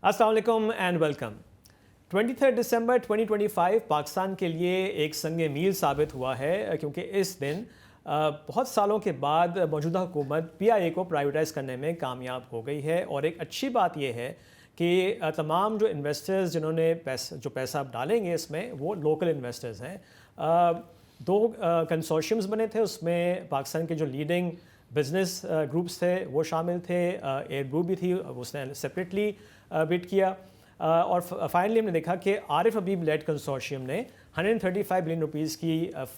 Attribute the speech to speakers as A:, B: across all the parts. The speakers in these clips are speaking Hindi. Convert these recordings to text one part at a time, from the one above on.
A: अस्सलाम वालेकुम एंड वेलकम। 23 दिसंबर 2025 पाकिस्तान के लिए एक संग मील साबित हुआ है क्योंकि इस दिन बहुत सालों के बाद मौजूदा हुकूमत PIA को प्राइवेटाइज़ करने में कामयाब हो गई है। और एक अच्छी बात यह है कि तमाम जो इन्वेस्टर्स जिन्होंने पैसा डालेंगे इसमें वो लोकल इन्वेस्टर्स हैं। दो कंसोर्शियम्स बने थे, उसमें पाकिस्तान के जो लीडिंग बिजनेस ग्रुप्स थे वो शामिल थे, एयर ग्रुप भी थी, उसने सेपरेटली बिड किया। और फाइनली हमने देखा कि आरिफ हबीब लेड कंसोर्शियम ने 135 बिलियन रुपीज़ की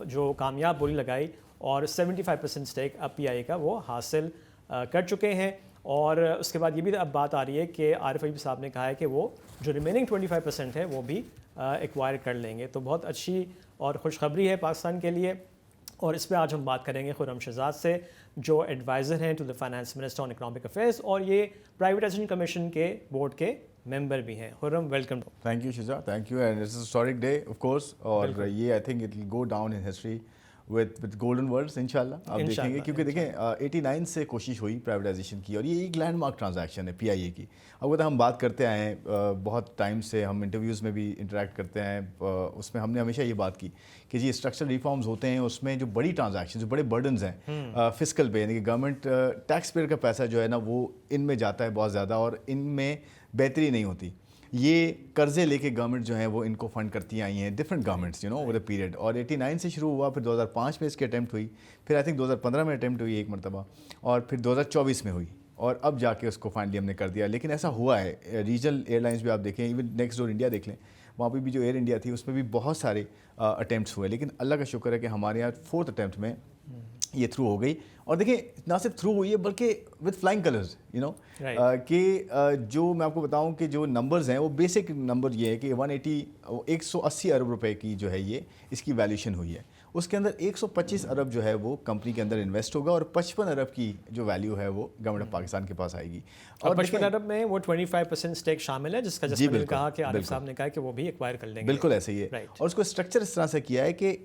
A: जो कामयाब बोली लगाई और 75% स्टेक अब PIA का वो हासिल कर चुके हैं। और उसके बाद ये भी अब बात आ रही है कि आरिफ हबीब साहब ने कहा है कि वो जो रिमेनिंग 25% है वो भी एक्वायर कर लेंगे। तो बहुत अच्छी और खुशखबरी है पाकिस्तान के लिए। और इस पर आज हम बात करेंगे खुर्रम शहजाद से, जो एडवाइज़र हैं to the finance minister on economic affairs और ये प्राइवेटाइजेशन कमीशन के बोर्ड के मेंबर भी हैं। Khurram, welcome.
B: Thank you Shiza, thank you and it's a historic day of course. और ये I think it will go down in history with golden words इंशाल्लाह। आप देखेंगे क्योंकि देखें 89 से कोशिश हुई प्राइवेटाइजेशन की और ये एक लैंडमार्क ट्रांजैक्शन है PIA की। अब अगर हम बात करते आए हैं बहुत टाइम से, हम इंटरव्यूज़ में भी इंटरेक्ट करते हैं, उसमें हमने हमेशा ये बात की कि जी स्ट्रक्चरल रिफॉर्म्स होते हैं, उसमें जो बड़ी ट्रांजैक्शन, जो बड़े बर्डन्स हैं फिस्कल पे, यानी कि गवर्नमेंट टैक्स पेयर का पैसा जो है ना वो इनमें जाता है बहुत ज़्यादा और इनमें बेहतरी नहीं होती। ये कर्जे लेके गवर्नमेंट जो है वो इनको फंड करती आई हैं, different governments over the period. और 89 से शुरू हुआ, फिर 2005 में इसकी अटैम्प्ट हुई, फिर आई थिंक 2015 में अटैम्प्ट हुई एक मरतबा, और फिर 2024 में हुई, और अब जाके उसको फाइनली हमने कर दिया। लेकिन ऐसा हुआ है रीजनल एयरलाइंस भी आप देखें, इवन नेक्स्ट डोर इंडिया देख लें, वहाँ पे भी जो एयर इंडिया थी उसमें भी बहुत सारे अटैम्प्ट्स हुए। लेकिन अल्लाह का शुक्र है कि हमारे यहाँ 4th अटैम्प्ट में ये थ्रू हो गई। और देखिए ना सिर्फ थ्रू हुई है बल्कि विद फ्लाइंग कलर्स, कि जो मैं आपको बताऊं कि जो नंबर्स हैं वो बेसिक नंबर ये है कि 180 अरब रुपए की जो है ये इसकी वैल्यूशन हुई है। उसके अंदर 125 अरब जो है वो कंपनी के अंदर इन्वेस्ट होगा और 55 अरब की जो वैल्यू है वो गवर्नमेंट ऑफ पाकिस्तान के पास आएगी।
A: और 55 अरब में वो 25% स्टेक शामिल है, जिसका मैंने कहा कि आरिफ साहब ने कहा कि वो भी एक्वायर कर लेंगे।
B: बिल्कुल ऐसे ही है। और उसको स्ट्रक्चर इस तरह से किया है कि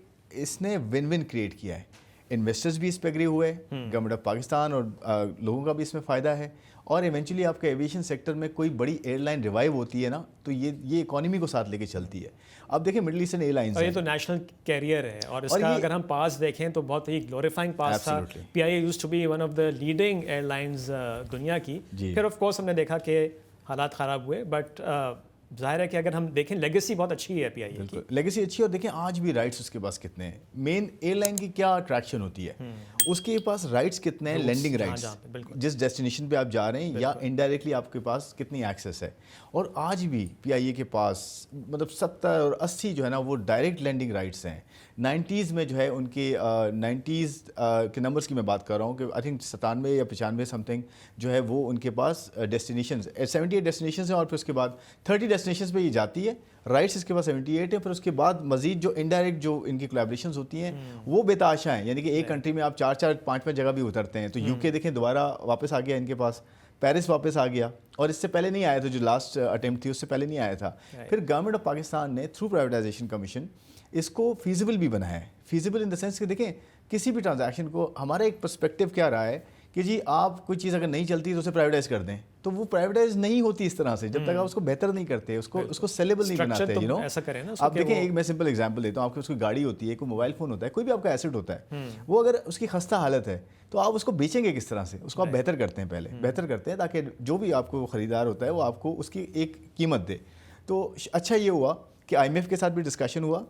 B: इसने विन विन क्रिएट किया है। इन्वेस्टर्स भी इस पर एग्री हुए, गवर्नमेंट ऑफ पाकिस्तान और लोगों का भी इसमें फ़ायदा है। और इवेंचुअली आपका एविएशन सेक्टर में कोई बड़ी एयरलाइन रिवाइव होती है ना, तो ये इकोनॉमी को साथ लेके चलती है। अब देखिए मिडिल ईस्टर्न एयरलाइंस,
A: ये तो नेशनल कैरियर है और इसका अगर हम पास देखें तो बहुत ही ग्लोरीफाइंग पास था। PIA used to be one of the leading airlines दुनिया की। फिर ऑफ कोर्स हमने देखा कि हालात ख़राब हुए, बट जाहिर है कि अगर हम देखें लेगेसी बहुत अच्छी है PIA की।
B: लेगेसी अच्छी है। और देखें आज भी राइट्स उसके पास कितने हैं। मेन एयरलाइन की क्या अट्रैक्शन होती है, उसके पास राइट्स कितने हैं, लैंडिंग राइट्स, जिस डेस्टिनेशन पे आप जा रहे हैं या इनडायरेक्टली आपके पास कितनी एक्सेस है। और आज भी PIA के पास मतलब 70 और 80 जो है ना वो डायरेक्ट लैंडिंग राइट्स हैं। 90s में जो है उनके 90s के नंबर्स की मैं बात कर रहा हूँ कि आई थिंक 97 या 95 समथिंग जो है वो उनके पास डेस्टिनेशन 78 डेस्टिनेशन हैं। और फिर उसके बाद 30 डेस्टिनेशन पे ये जाती है, राइट्स इसके पास 78 है। फिर उसके बाद मजीद जो इनडायरेक्ट जो इनकी कोलैबोरेशंस होती हैं वो बेताशा हैं, यानी कि एक कंट्री में आप 4-4, 5-5 जगह भी उतरते हैं। तो UK देखें दोबारा वापस आ गया इनके पास, पेरिस वापस आ गया, और इससे पहले नहीं आया था, जो लास्ट अटेम्प्ट थी उससे पहले नहीं आया था। फिर गवर्नमेंट ऑफ पाकिस्तान ने थ्रू प्राइवेटाइजेशन कमीशन इसको फीजिबल भी बनाया है। फीजिबल इन द सेंस कि देखें किसी भी ट्रांजैक्शन को हमारा एक पर्सपेक्टिव क्या रहा है कि जी आप कोई चीज़ अगर नहीं चलती तो उसे प्राइवेटाइज कर दें, तो वो प्राइवेटाइज नहीं होती इस तरह से जब तक आप उसको बेहतर नहीं करते, उसको सेलेबल नहीं बनाते।
A: तो ऐसा करें ना।
B: आप देखें, एक मैं सिंपल एग्जांपल देता हूँ, आपकी उसकी गाड़ी होती है, कोई मोबाइल फ़ोन होता है, कोई भी आपका एसेट होता है, वो अगर उसकी खस्ता हालत है तो आप उसको बेचेंगे किस तरह से, उसको आप बेहतर करते हैं, पहले बेहतर करते हैं ताकि जो भी आपको ख़रीदार होता है वो आपको उसकी एक कीमत दे। तो अच्छा ये हुआ कि IMF के साथ भी डिस्कशन हुआ,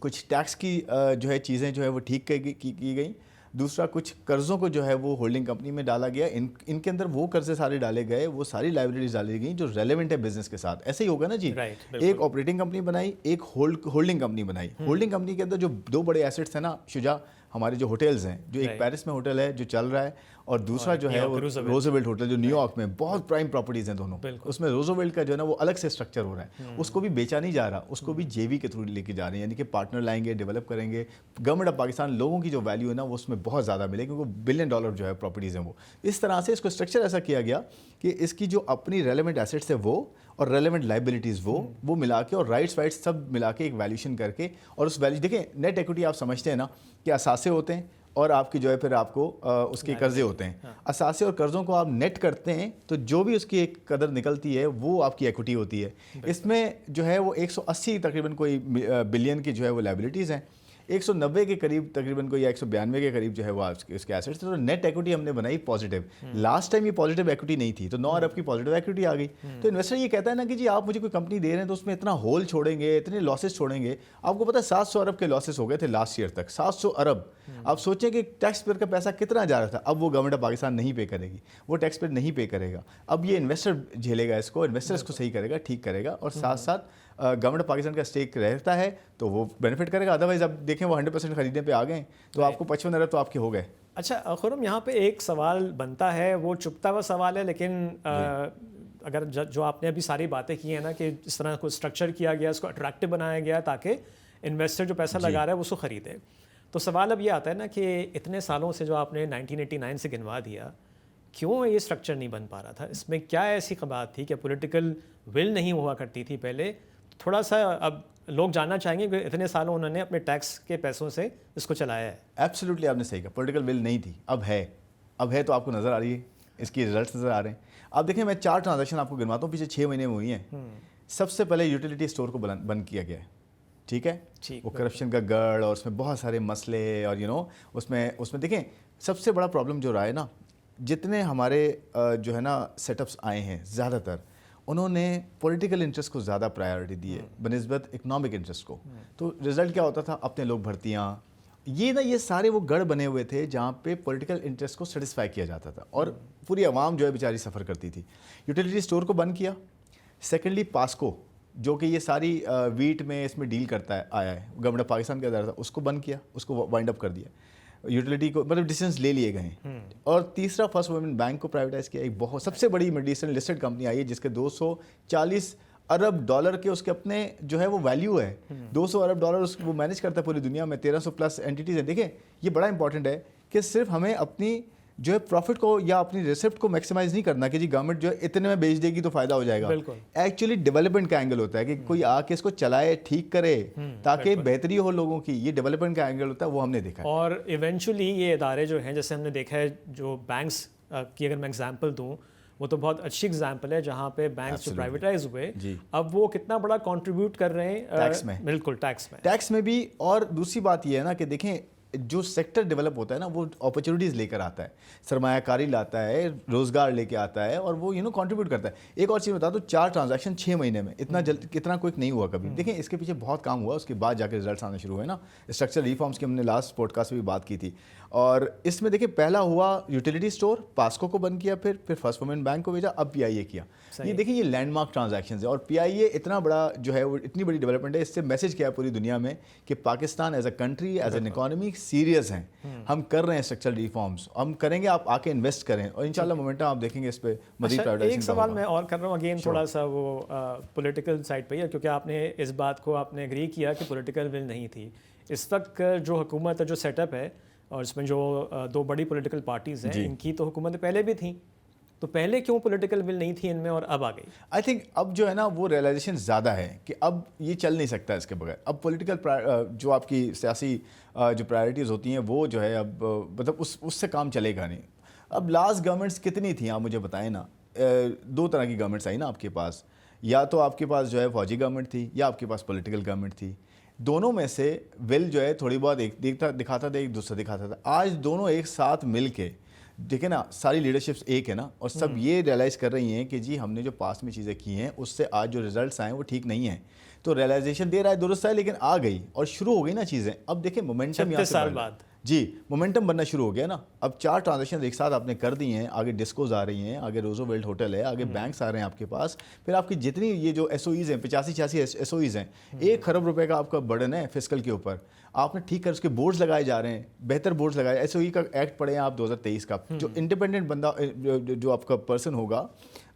B: कुछ टैक्स की जो है चीज़ें जो है वो ठीक की गई। दूसरा, कुछ कर्ज़ों को जो है वो होल्डिंग कंपनी में डाला गया। इनके अंदर वो कर्जे सारे डाले गए, वो सारी लाइबिलिटीज डाली गई जो रेलेवेंट है बिजनेस के साथ। ऐसे ही होगा ना जी। एक ऑपरेटिंग कंपनी बनाई, एक होल्डिंग कंपनी बनाई। होल्डिंग कंपनी के अंदर जो दो बड़े एसेट्स हैं ना शुजा, हमारे जो होटल्स हैं, जो एक पेरिस में होटल है जो चल रहा है, और दूसरा जो है वो रोजवेल्ट होटल जो न्यूयॉर्क में, बहुत प्राइम प्रॉपर्टीज़ हैं दोनों। उसमें रोजवेल्ट का जो है ना वो अलग से स्ट्रक्चर हो रहा है, उसको भी बेचा नहीं जा रहा, उसको भी JV के थ्रू लेके जा रहे हैं, यानी कि पार्टनर लाएंगे, डेवलप करेंगे। गवर्नमेंट ऑफ पाकिस्तान लोगों की जो वैल्यू है ना वो उसमें बहुत ज़्यादा मिले, क्योंकि $1 बिलियन जो है प्रॉपर्टीज़ हैं वो। इस तरह से इसको स्ट्रक्चर ऐसा किया गया कि इसकी जो अपनी रेलेवेंट एसेट्स है वो और रेलेवेंट लाइबिलिटीज़ वो मिला के और राइट्स सब मिला के एक वैल्यूशन करके, और उस वैल्यू देखें, नेट इक्विटी आप समझते हैं ना कि असासे होते हैं और आपकी जो है फिर आपको उसके कर्जे होते हैं। असासे और कर्ज़ों को आप नेट करते हैं तो जो भी उसकी एक कदर निकलती है वो आपकी इक्विटी होती है। इसमें जो है वो 180 तकरीबन कोई बिलियन की जो है वो लायबिलिटीज़ हैं, 190 के करीब तकरीबन कोई या 192 के करीब जो है वो इसके एसेट्स। तो नेट इक्विटी हमने बनाई पॉजिटिव। लास्ट टाइम ये पॉजिटिव इक्विटी नहीं थी, तो 9 अरब की पॉजिटिव इक्विटी आ गई। तो इन्वेस्टर ये कहता है ना कि जी आप मुझे कोई कंपनी दे रहे हैं तो उसमें इतना होल छोड़ेंगे, इतने लॉसेस छोड़ेंगे। आपको पता है 700 अरब के लॉसेस हो गए थे लास्ट ईयर तक, 700 अरब। आप सोचें कि टैक्स पेयर का पैसा कितना जा रहा था। अब वो गवर्नमेंट ऑफ पाकिस्तान नहीं पे करेगी, वो टैक्स पेयर नहीं पे करेगा। अब ये इन्वेस्टर झेलेगा इसको, इन्वेस्टर इसको सही करेगा, ठीक करेगा, और साथ साथ गवर्नमेंट ऑफ पाकिस्तान का स्टेक रहता है तो वो बेनिफिट करेगा। अदरवाइज अब देखें वो 100% खरीदने पे आ गए तो आपको 55 अरब तो आपके हो गए।
A: अच्छा खुरम, यहाँ पे एक सवाल बनता है, वो चुपता हुआ सवाल है, लेकिन अगर जो आपने अभी सारी बातें की हैं ना कि इस तरह को स्ट्रक्चर किया गया, उसको अट्रैक्टिव बनाया गया ताकि इन्वेस्टर जो पैसा लगा रहा है वो उसको ख़रीदे, तो सवाल अब ये आता है ना कि इतने सालों से जो आपने 1989 से गिनवा दिया, क्यों ये स्ट्रक्चर नहीं बन पा रहा था? इसमें क्या ऐसी बात थी कि पॉलिटिकल विल नहीं हुआ करती थी पहले? थोड़ा सा अब लोग जानना चाहेंगे कि इतने सालों उन्होंने अपने टैक्स के पैसों से इसको चलाया है।
B: एब्सोल्युटली आपने सही कहा, पॉलिटिकल विल नहीं थी, अब है तो आपको नज़र आ रही है, इसकी रिजल्ट्स नज़र आ रहे हैं। अब देखें मैं 4 ट्रांजैक्शन आपको गिनवाता हूँ, पीछे 6 महीने में हुई हैं। सबसे पहले यूटिलिटी स्टोर को बंद किया गया है, ठीक है। वो करप्शन का गढ़ और उसमें बहुत सारे मसले, और उसमें देखें सबसे बड़ा प्रॉब्लम जो रहा है ना, जितने हमारे जो है ना सेटअप्स आए हैं ज़्यादातर उन्होंने पॉलिटिकल इंटरेस्ट को ज़्यादा प्रायोरिटी दी है बनिस्बत इकोनॉमिक इंटरेस्ट को। तो रिजल्ट क्या होता था, अपने लोग भर्तियाँ, ये सारे वो गढ़ बने हुए थे जहाँ पे पॉलिटिकल इंटरेस्ट को सेटिस्फाई किया जाता था और पूरी आवाम जो है बेचारी सफ़र करती थी। यूटिलिटी स्टोर को बंद किया। सेकेंडली पास्को, जो कि ये सारी वीट में इसमें डील करता है आया है, गवर्नमेंट ऑफ पाकिस्तान का इदारा था, उसको बंद किया, उसको वाइंड अप कर दिया। यूटिलिटी को मतलब डिसीजंस ले लिए गए हैं। और तीसरा फर्स्ट वुमेन बैंक को प्राइवेटाइज किया। एक बहुत सबसे बड़ी मेडिसिन लिस्टेड कंपनी आई है जिसके 240 अरब डॉलर के उसके अपने जो है वो वैल्यू है। 200 अरब डॉलर वो मैनेज करता है पूरी दुनिया में, 1300 प्लस एंटिटीज हैं। देखिए ये बड़ा इंपॉर्टेंट है कि सिर्फ हमें अपनी जो है प्रॉफिट को या अपनी रिसिप्ट को मैक्सिमाइज नहीं करना कि जी गवर्नमेंट जो है इतने में बेच देगी तो फायदा हो जाएगा। एक्चुअली डेवलपमेंट का एंगल होता है कि कोई आके इसको चलाए, ठीक करे ताकि बेहतरी हो लोगों की। ये डेवलपमेंट का एंगल होता है, वो हमने देखा है।
A: और इवेंचुअली ये इदारे जो हैं, जैसे हमने देखा है, जो बैंक्स की अगर मैं एग्जांपल दूं, वो तो बहुत अच्छी एग्जांपल है जहाँ पे बैंक्स जो प्राइवेटाइज हुए, अब वो कितना बड़ा कंट्रीब्यूट कर रहे हैं
B: टैक्स में।
A: बिल्कुल
B: टैक्स में भी। और दूसरी बात ये है ना कि देखें जो सेक्टर डेवलप होता है ना वो अपॉर्चुनिटीज़ लेकर आता है, सरमायाकारी लाता है, रोज़गार लेके आता है और वो कंट्रीब्यूट करता है। एक और चीज़ बता दो, 4 ट्रांजैक्शन 6 महीने में, इतना जल्द कितना क्विक नहीं हुआ कभी। देखें इसके पीछे बहुत काम हुआ, उसके बाद जाकर रिजल्ट्स आने शुरू हुए ना। स्ट्रक्चरल रिफॉर्म्स की हमने लास्ट पॉडकास्ट में भी बात की थी। और इसमें देखिए पहला हुआ यूटिलिटी स्टोर, पास्को को बंद किया, फिर फर्स्ट वुमेन बैंक को भेजा, अब पीआईए किया। ये देखिए ये लैंडमार्क ट्रांजैक्शंस है। और पीआईए इतना बड़ा जो है वो इतनी बड़ी डेवलपमेंट है, इससे मैसेज किया पूरी दुनिया में कि Pakistan as a country, as an economy serious हैं। हम कर रहे हैं स्ट्रक्चरल रिफॉर्म्स, हम करेंगे, आप आके इन्वेस्ट करें और इंशाल्लाह मोमेंटम आप देखेंगे इस पे मजीद प्राइवेटाइजेशन।
A: एक सवाल मैं और कर रहा हूँ, अगेन थोड़ा सा वो पॉलिटिकल साइड पे ही है, क्योंकि आपने इस बात को आपने एग्री किया कि पॉलिटिकल विल नहीं थी। इस तक जो हुकूमत है, जो सेटअप है, और इसमें जो 2 बड़ी पॉलिटिकल पार्टीज़ हैं, इनकी तो हुकूमत पहले भी थी, तो पहले क्यों पॉलिटिकल विल नहीं थी इनमें और अब आ गई?
B: आई थिंक अब जो है ना वो रियलाइजेशन ज़्यादा है कि अब ये चल नहीं सकता इसके बगैर। अब पॉलिटिकल जो आपकी सियासी जो प्रायोरिटीज़ होती हैं वो जो है अब मतलब उससे काम चलेगा नहीं। अब लास्ट गवर्नमेंट्स कितनी थी आप मुझे बताएं ना। 2 तरह की गवर्नमेंट्स आई ना आपके पास, या तो आपके पास जो है फौजी गवर्नमेंट थी या आपके पास पॉलिटिकल गवर्नमेंट थी। दोनों में से विल जो है थोड़ी बहुत एक दिखाता था, एक दूसरा दिखाता था। आज दोनों एक साथ मिल के देखें ना, सारी लीडरशिप्स एक है ना, और सब ये रियलाइज़ कर रही हैं कि जी हमने जो पास्ट में चीज़ें की हैं उससे आज जो रिजल्ट्स आए वो ठीक नहीं है। तो रियलाइजेशन दे रहा है, दुरुस्त है, लेकिन आ गई और शुरू हो गई ना चीज़ें। अब देखें मोमेंटम यहाँ से
A: 36 साल बाद
B: जी मोमेंटम बनना शुरू हो गया ना। अब 4 ट्रांजैक्शन एक साथ आपने कर दी हैं, आगे डिस्कोज आ रही हैं, आगे रोजोवेल्ट होटल है, आगे बैंक्स आ रहे हैं आपके पास, फिर आपकी जितनी ये जो एसओईज हैं 85-86 एसओईज हैं, 1 खरब रुपए का आपका बर्डन है फिस्कल के ऊपर। आपने ठीक कर उसके बोर्ड्स लगाए जा रहे हैं, बेहतर बोर्ड्स लगाए। एसओई का एक्ट पढ़े हैं आप 2023 का, जो इंडिपेंडेंट बंदा जो आपका पर्सन होगा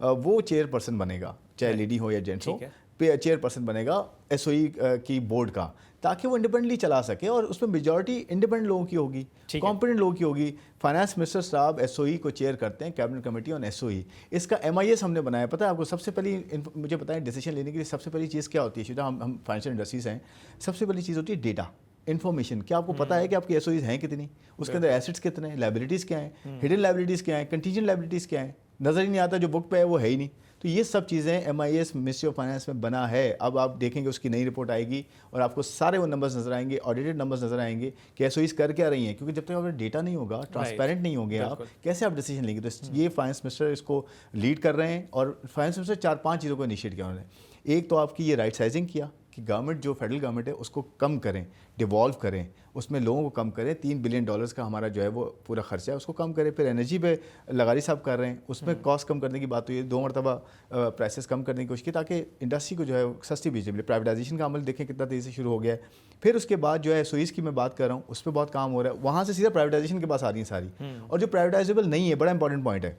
B: वो चेयरपर्सन बनेगा, चाहे लेडी हो या जेंट्स हो, चेयरपर्सन बनेगा एसओई की बोर्ड का, ताकि वो इंडिपेंडेंटली चला सके और उसमें मेजॉरिटी इंडिपेंडेंट लोगों की होगी, कॉम्पिटेंट लोगों की होगी। फाइनेंस मिनिस्टर साहब एसओई को चेयर करते हैं, कैबिनेट कमेटी ऑन एसओई। इसका MIS हमने बनाया। पता है आपको सबसे पहली मुझे बताएं डिसीजन लेने के लिए सबसे पहली चीज़ क्या होती है? शुदा हम फाइनेंशियल इंडस्ट्रीज हैं, सबसे पहली चीज़ होती है डेटा। इन्फॉर्मेशन, क्या आपको पता है कि आपकी एसओईज हैं कितनी, उसके अंदर एसेट्स कितने हैं, लाइबिलिटीज़ क्या हैं, हिडन लाइबिलिटीज़ क्या हैं, कंटीजेंट लाइबिलिटीज़ क्या हैं, नज़र ही नहीं आता, जो बुक पे है वो है ही नहीं। तो ये सब चीज़ें MIS मिनिस्ट्री ऑफ फाइनेंस में बना है। अब आप देखेंगे उसकी नई रिपोर्ट आएगी और आपको सारे वो नंबर्स नजर आएंगे, ऑडिटेड नंबर्स नजर आएंगे कि एसओईज कर क्या रही हैं, क्योंकि जब तक आपका डेटा नहीं होगा, ट्रांसपेरेंट नहीं होंगे आप, कैसे आप डिसीजन लेंगे। तो ये फाइनेंस मिनिस्टर इसको लीड कर रहे हैं और फाइनेंस मिनिस्टर 4-5 चीज़ों को इनिशिएट किया उन्होंने। एक तो आपकी ये राइट साइजिंग किया कि गवर्नमेंट जो फेडरल गवर्नमेंट है उसको कम करें, डिवॉल्व करें, उसमें लोगों को कम करें। $3 बिलियन का हमारा जो है वो पूरा खर्चा है, उसको कम करें। फिर एनर्जी पे लगारी साहब कर रहे हैं, उसमें कॉस्ट कम करने की बात हुई है, 2 मरतबा प्राइसेस कम करने की कोशिश की ताकि इंडस्ट्री को जो है सस्ती बिजली मिले। प्राइवेटाइजेशन का अमल देखें कितना तेज़ी से शुरू हो गया है। फिर उसके बाद जो है एसओईज की मैं बात कर रहा हूँ, उस पर बहुत काम हो रहा है, वहाँ से सीधा प्राइवेटाइजेशन के पास आ रही है सारी। और जो प्राइवेटाइजेबल नहीं है, बड़ा इंपॉर्टेंट पॉइंट है,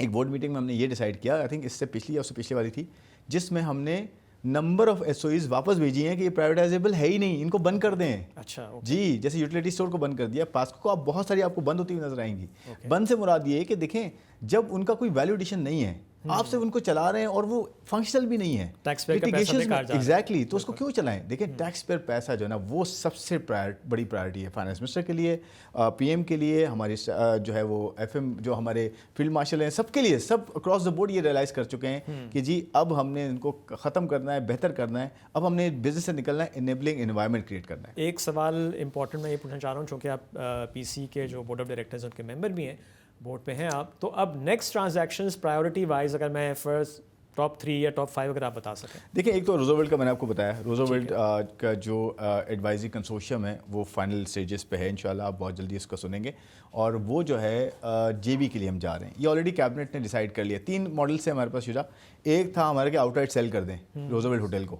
B: एक बोर्ड मीटिंग में हमने ये डिसाइड किया, आई थिंक इससे पिछली या उससे पिछली वाली थी, जिसमें हमने नंबर ऑफ एसओईज वापस भेजी हैं कि ये प्राइवेटाइजेबल है ही नहीं, इनको बंद कर दें।
A: अच्छा,
B: जी, जैसे यूटिलिटी स्टोर को बंद कर दिया, पास्को को आप बहुत सारी आपको बंद होती हुई नजर आएंगी। बंद से मुराद ये है कि देखें, जब उनका कोई वैल्यू एडिशन नहीं है, आप सिर्फ उनको चला रहे हैं और वो फंक्शनल भी नहीं है,
A: टैक्स पेयर का पैसा बेकार जा रहा है।
B: एग्जैक्टली, तो उसको क्यों चलाएं। देखें, टैक्स पेयर पैसा जो है ना वो सबसे बड़ी प्रायोरिटी है फाइनेंस मिनिस्टर के लिए, PM के लिए, हमारी जो है वो FM जो हमारे फील्ड मार्शल हैं, सबके लिए, सब अक्रॉस द बोर्ड ये रियलाइज कर चुके हैं कि जी अब हमने इनको ख़त्म करना है, बेहतर करना है, अब हमने बिजनेस से निकलना है, इनेबलिंग एनवायरनमेंट क्रिएट करना है।
A: एक सवाल इंपॉर्टेंट मैं ये पूछना चाह रहा हूँ, चूँकि आप PC के जो बोर्ड ऑफ डायरेक्टर्स उनके मेंबर भी हैं, बोर्ड पे हैं आप, तो अब नेक्स्ट ट्रांजैक्शंस प्रायोरिटी वाइज अगर मैं फर्स्ट टॉप 3 या टॉप 5 अगर आप बता सकें।
B: देखिए, एक तो रूजोवेल्ट का मैंने आपको बताया, रूजोवेल्ट का जो एडवाइजरी कंसोर्शियम है वो फाइनल स्टेजेस पे है, इंशाल्लाह आप बहुत जल्दी इसको सुनेंगे। और वो जो है JV के लिए हम जा रहे हैं, ये ऑलरेडी कैबिनेट ने डिसाइड कर लिया। 3 मॉडल से हमारे पास शुजा, एक था हमारे के आउटराइट सेल कर दें रूजोवेल्ट होटल को,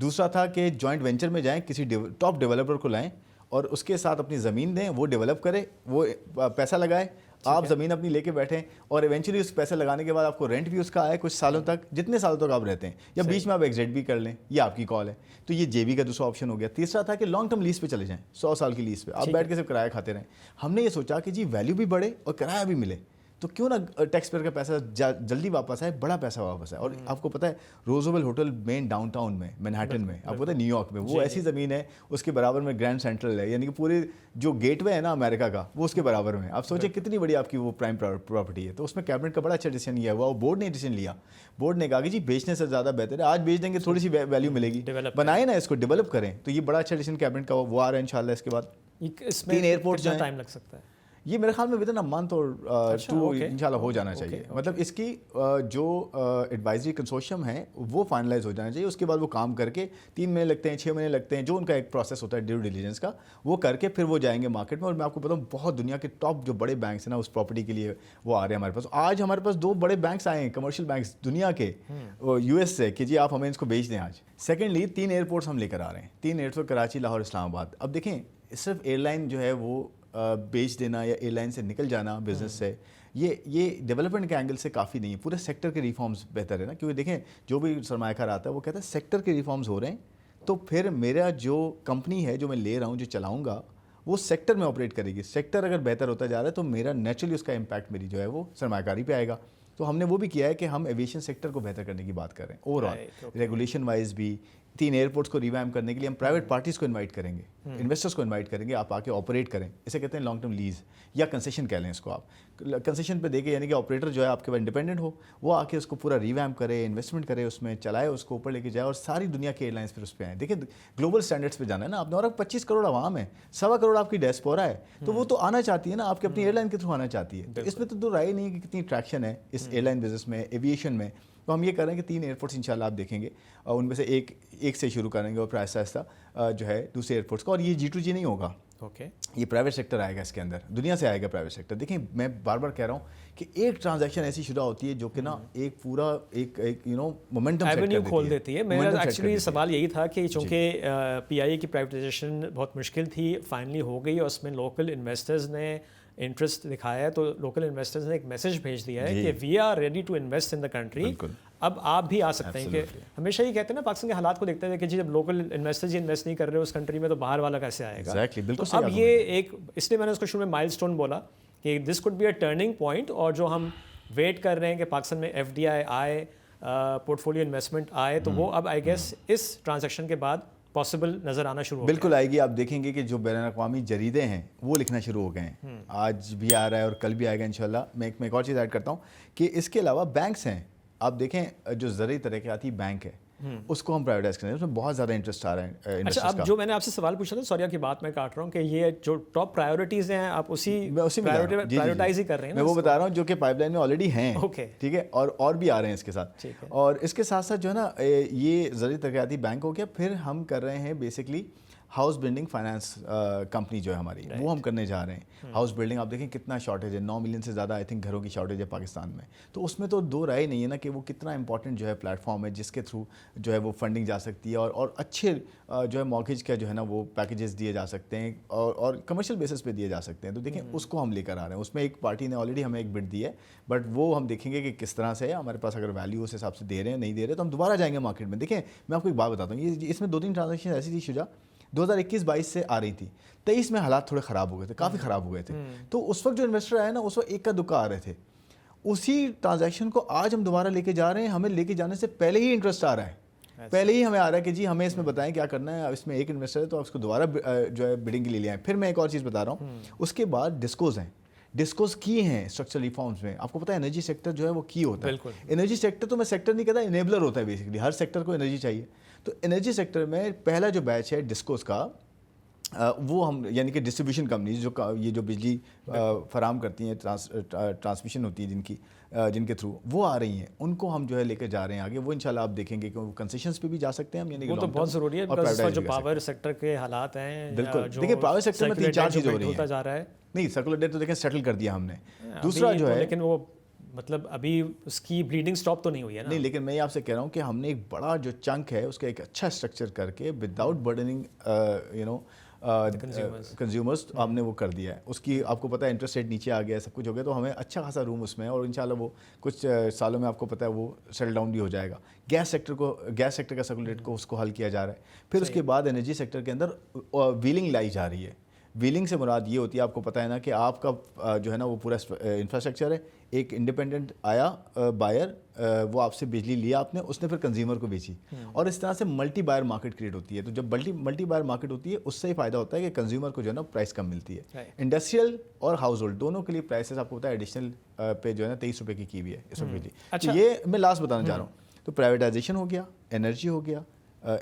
B: दूसरा था कि जॉइंट वेंचर में जाएँ, किसी टॉप डेवलपर को लाएँ और उसके साथ अपनी ज़मीन दें, वो डेवलप करे, वो पैसा लगाए, आप ज़मीन अपनी लेके बैठें और इवेंचुअली उस पैसे लगाने के बाद आपको रेंट भी उसका आए कुछ सालों तक, जितने सालों तक आप रहते हैं, या बीच में आप एग्जिट भी कर लें, ये आपकी कॉल है। तो ये JV का दूसरा ऑप्शन हो गया। तीसरा था कि लॉन्ग टर्म लीज पे चले जाएं, 100 साल की लीज पे आप बैठ के सिर्फ किराया खाते रहें। हमने ये सोचा कि जी वैल्यू भी बढ़े और किराया भी मिले, तो क्यों ना टैक्स पेयर का पैसा जल्दी वापस आए, बड़ा पैसा वापस आए। और आपको पता है रोजोवेल होटल मेन डाउनटाउन में, मैनहट्टन में, आपको पता है न्यूयॉर्क में, वो ऐसी ज़मीन है, उसके बराबर में ग्रैंड सेंट्रल है, यानी कि पूरे जो गेटवे है ना अमेरिका का, वो उसके बराबर में। आप सोचिए कितनी बड़ी आपकी वो प्राइम प्रॉपर्टी है। तो उसमें कैबिनेट का बड़ा अच्छा डिसीजन लिया हुआ, बोर्ड ने डिसीजन लिया। बोर्ड ने कहा कि जी बेचने से ज़्यादा बेहतर है, आज बेच देंगे थोड़ी सी वैल्यू मिलेगी, बनाए ना इसको, डेवलप करें। तो ये बड़ा अच्छा डिसीजन कैबिनेट का वो आ रहा है इंशाल्लाह। इसके बाद
A: 3 एयरपोर्ट जो टाइम लग सकता है,
B: ये मेरे ख्याल में विदिन अ मंथ और 2 इंशाल्लाह हो जाना चाहिए। मतलब इसकी जो एडवाइजरी कंसोर्शियम है वो फाइनलाइज हो जाना चाहिए। उसके बाद वो काम करके 3 महीने लगते हैं, 6 महीने लगते हैं, जो उनका एक प्रोसेस होता है ड्यू डिलिजेंस का, वो करके फिर वो जाएंगे मार्केट में। और मैं आपको बताऊँ, बहुत दुनिया के टॉप जो बड़े बैंक्स हैं ना उस प्रॉपर्टी के लिए वो आ रहे हैं हमारे पास। आज हमारे पास 2 बड़े बैंक्स आए हैं, कमर्शियल बैंक्स दुनिया के, US से, कि जी आप हमें इसको बेच दें आज। सेकेंडली 3 एयरपोर्ट्स हम लेकर आ रहे हैं, 3 एयरपोर्ट, कराची, लाहौर, इस्लामाबाद। अब देखें, सिर्फ एयरलाइन जो है वो बेच देना या एयरलाइन से निकल जाना बिजनेस से, ये डेवलपमेंट के एंगल से काफ़ी नहीं है। पूरे सेक्टर के रिफॉर्म्स बेहतर है ना, क्योंकि देखें जो भी सरमायाकार आता है वो कहता है सेक्टर के रिफॉर्म्स हो रहे हैं, तो फिर मेरा जो कंपनी है जो मैं ले रहा हूँ, जो चलाऊँगा, वो सेक्टर में ऑपरेट करेगी। सेक्टर अगर बेहतर होता जा रहा है तो मेरा नेचुरली उसका इम्पैक्ट मेरी जो है वो सरमायाकारी पे आएगा। तो हमने वो भी किया है कि हम एविएशन सेक्टर को बेहतर करने की बात कर रहे हैं ओवरऑल, रेगुलेशन वाइज भी। 3 एयरपोर्ट्स को रिवैम्प करने के लिए हम प्राइवेट पार्टीज़ को इनवाइट करेंगे, इन्वेस्टर्स को इनवाइट करेंगे, आप आके ऑपरेट करें। इसे कहते हैं लॉन्ग टर्म लीज या कंसेशन कह लें इसको आप। कंसेशन पे देके, यानी कि ऑपरेटर जो है आपके पास इंडिपेंडेंट हो, वो आके उसको पूरा रिवैम्प करे, इन्वेस्टमेंट करे, उसमें चलाए, उसको ऊपर लेके जाए और सारी दुनिया के एयरलाइंस फिर उस पर आए। देखिए ग्लोबल स्टैंडर्ड्स पे जाना है ना आपने, और 25 करोड़ आवाम है, 1.25 करोड़ आपकी डायस्पोरा है, तो वो तो आना चाहती है ना, आपकी अपनी एयरलाइन के थ्रू आना चाहती है। तो इसमें तो दो राय नहीं है कि कितनी ट्रैक्शन है इस एयरलाइन बिजनेस में, एविएशन में। तो हम ये कर रहे हैं कि 3 एयरपोर्ट्स इंशाल्लाह आप देखेंगे, और उनमें से एक से शुरू करेंगे और फिर आहिस्ता आहिस्ता जो है दूसरे एयरपोर्ट्स का। और ये G2G नहीं होगा, ये प्राइवेट सेक्टर आएगा इसके अंदर, दुनिया से आएगा प्राइवेट सेक्टर। देखिए मैं बार बार कह रहा हूँ कि एक ट्रांजैक्शन ऐसी शुरू होती है जो कि ना एक पूरा एक मोमेंटम
A: एवेन्यू खोल देती है। मेरा एक्चुअली सवाल यही था कि चूँकि PIA की प्राइवेटाइजेशन बहुत मुश्किल थी, फाइनली हो गई और उसमें लोकल इन्वेस्टर्स ने इंटरेस्ट दिखाया है, तो लोकल इन्वेस्टर्स ने एक मैसेज भेज दिया है कि we are ready to invest in the country, अब आप भी आ सकते हैं। कि हमेशा ये कहते हैं ना, पाकिस्तान के हालात को देखते हैं कि जी जब लोकल इन्वेस्टर्स ही इन्वेस्ट नहीं कर रहे उस कंट्री में तो बाहर वाला कैसे आएगा।
B: बिल्कुल।
A: तो अब ये एक, इसलिए मैंने उसको शुरू में माइलस्टोन बोला कि this could be a turning point, और जो हम वेट कर रहे हैं कि पाकिस्तान में FDI आए, पोर्टफोलियो इन्वेस्टमेंट आए, तो वो अब आई गेस इस ट्रांजैक्शन के बाद पॉसिबल नज़र आना शुरू हो
B: बिल्कुल आएगी। आप देखेंगे कि जो बैनुल-अक़वामी जरीदे हैं वो लिखना शुरू हो गए हैं, आज भी आ रहा है और कल भी आएगा इंशाल्लाह। मैं एक और चीज़ ऐड करता हूँ कि इसके अलावा बैंक्स हैं, आप देखें जो ज़रूरी तरक्याती बैंक है उसको हम प्राइवेटाइज करें, उसमें बहुत ज़्यादा इंटरेस्ट आ रहा है
A: अच्छा,
B: इन्वेस्टर्स
A: अब
B: का।
A: जो मैंने आपसे सवाल पूछा था, सॉरी आपकी बात मैं काट रहा हूँ, कि ये जो टॉप प्रायोरिटीज़ हैं आप उसी
B: मैं उसी में
A: प्रायोरिटाइज ही कर रहे हैं
B: मैं
A: ना
B: वो बता रहा हूँ जो कि पाइपलाइन में ऑलरेडी हैं।
A: ओके।
B: ठीक है, और भी आ रहे हैं इसके साथ।
A: ठीक है।
B: और इसके साथ साथ जो है ना ये ज़रूरी तरक्याती बैंक हो गया, फिर हम कर रहे हैं basically house building finance company जो है हमारी, वो हम करने जा रहे हैं। हाउस बिल्डिंग आप देखें कितना शॉर्टेज है, 9 मिलियन से ज़्यादा आई थिंक घरों की शॉर्टेज है पाकिस्तान में। तो उसमें तो दो राय नहीं है ना कि वो कितना इंपॉर्टेंट जो है प्लेटफॉर्म है जिसके थ्रू जो है वो फंडिंग जा सकती है और अच्छे जो है मॉर्गेज का जो है ना वो पैकेजेस दिए जा सकते हैं और कमर्शियल बेसिस पे दिए जा सकते हैं। तो देखें उसको हम लेकर आ रहे हैं। उसमें एक पार्टी ने ऑलरेडी हमें एक बिड दी है, बट वो हम देखेंगे कि किस तरह से है, हमारे पास अगर वैल्यू उस हिसाब से दे रहे हैं नहीं दे रहे तो हम दोबारा जाएंगे मार्केट में। देखें मैं आपको एक बात बताता हूँ, ये इसमें 2-3 ट्रांजेक्शन ऐसी थी शुजा 2021-22 से आ रही थी, 23 में हालात थोड़े ख़राब हो गए थे, काफ़ी ख़राब हो गए थे। तो उस वक्त जो इन्वेस्टर आए ना उस वक्त एक का दुक्का आ रहे थे, उसी ट्रांजैक्शन को आज हम दोबारा लेके जा रहे हैं। हमें लेके जाने से पहले ही इंटरेस्ट आ रहा है, पहले ही हमें आ रहा है कि जी हमें इसमें बताएं क्या करना है। अब इसमें एक इन्वेस्टर है तो आप उसको दोबारा जो है बिडिंग के लिए ले आए। फिर मैं एक और चीज़ बता रहा हूँ, उसके बाद डिस्कोज हैं, डिस्कोज की हैं स्ट्रक्चरल रिफॉर्म्स में। आपको पता है एनर्जी सेक्टर जो है वो की होता है। एनर्जी सेक्टर तो मैं सेक्टर नहीं कहता, इनेबलर होता है बेसिकली, हर सेक्टर को एनर्जी चाहिए। तो एनर्जी सेक्टर में पहला जो बैच है डिस्कोज का, वो हम यानी कि डिस्ट्रीब्यूशन कंपनीज जो ये जो बिजली फराम करती हैं, ट्रांसमिशन होती है जिनके थ्रू वो आ रही हैं, उनको हम जो है लेकर जा रहे हैं आगे। वो इंशाल्लाह आप देखेंगे कि वो कंसेशंस पे भी जा सकते हैं हम, यानी कि
A: वो तो बहुत ज़रूरी है बिकॉज़ जो पावर सेक्टर के हालात हैं।
B: बिल्कुल, देखिए पावर सेक्टर में 3-4 चीज़ हो रही हैं।
A: जा रहा है
B: नहीं, सर्कुलर डेट तो देखें सेटल कर दिया हमने। दूसरा जो है,
A: लेकिन वो मतलब अभी उसकी ब्लीडिंग स्टॉप तो नहीं हुई है ना।
B: नहीं, लेकिन मैं ये आपसे कह रहा हूँ कि हमने एक बड़ा जो चंक है उसका एक अच्छा स्ट्रक्चर करके विदाउट बर्डनिंग कंज्यूमर्स हमने वो कर दिया है। उसकी आपको पता है इंटरेस्ट रेट नीचे आ गया है, सब कुछ हो गया, तो हमें अच्छा खासा रूम उसमें है और इंशाल्लाह वो कुछ सालों में आपको पता है वो सेटल डाउन भी हो जाएगा। गैस सेक्टर का सर्कुलर रेट को उसको हल किया जा रहा है। फिर उसके बाद एनर्जी सेक्टर के अंदर व्हीलिंग लाई जा रही है। व्हीलिंग से मुराद ये होती है, आपको पता है ना कि आपका जो है ना वो पूरा इंफ्रास्ट्रक्चर है, एक इंडिपेंडेंट आया बायर, वो आपसे बिजली लिया आपने, उसने फिर कंज्यूमर को बेची और इस तरह से मल्टी बायर मार्केट क्रिएट होती है। तो जब मल्टी बायर मार्केट होती है उससे ही फायदा होता है कि कंज्यूमर को जो है ना प्राइस कम मिलती है। इंडस्ट्रियल और हाउस होल्ड दोनों के लिए प्राइसेस आपको पता है एडिशनल पे जो है ना 23 रुपये की हुई है इस वक्त बिजली। अच्छा, तो ये मैं लास्ट बताना चाह रहा हूँ। तो प्राइवेटाइजेशन हो गया, एनर्जी हो गया,